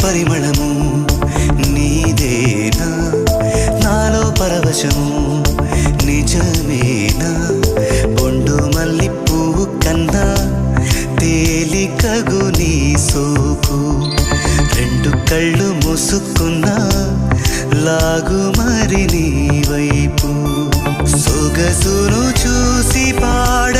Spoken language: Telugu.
పరిమళము నీదేనా నాలో పరవశము నిజమేనా బొండు మల్లి పువ్వు కన్నా తేలికగు నీ సోకు రెండు కళ్ళు మూసుకున్నా లాగు మరి నీ వైపు సొగసును చూసి పాడ